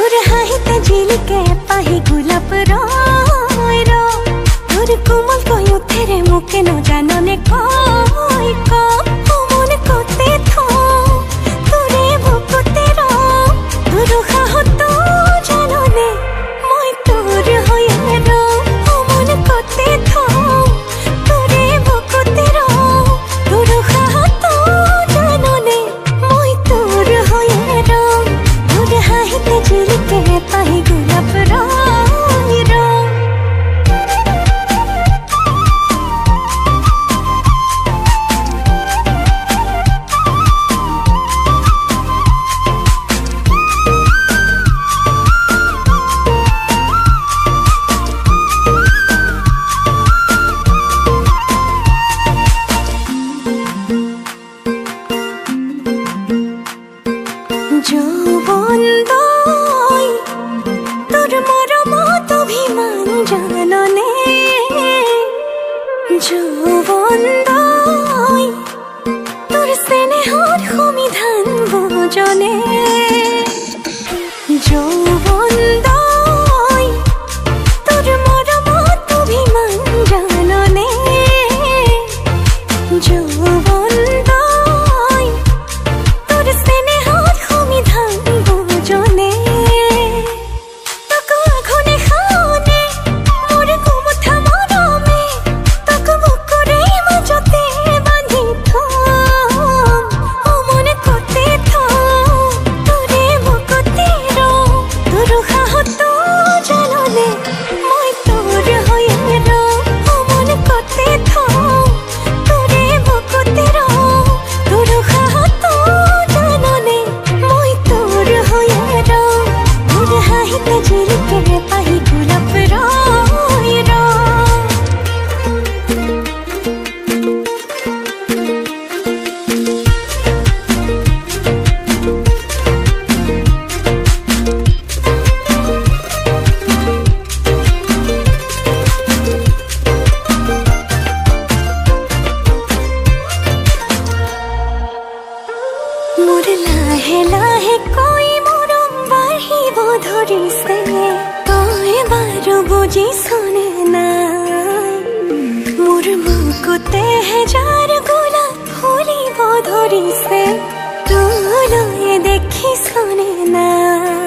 তোর হাহিতে ঝিলিকে পাহি গোলাপ रो তোর কোমল কই উঠেরে মুখে ন জাননে কই মন কোতে থো তোরে বুকুতে रो তোর হাহত জাননে মই তোর হয়ে रो মন কোতে থো তোরে বুকুতে रो তোর হাহত জাননে মই তোর হয়ে रो তোর হাহিতে ঝিলিকে পাহি গোলাপ रो देखी सुने ना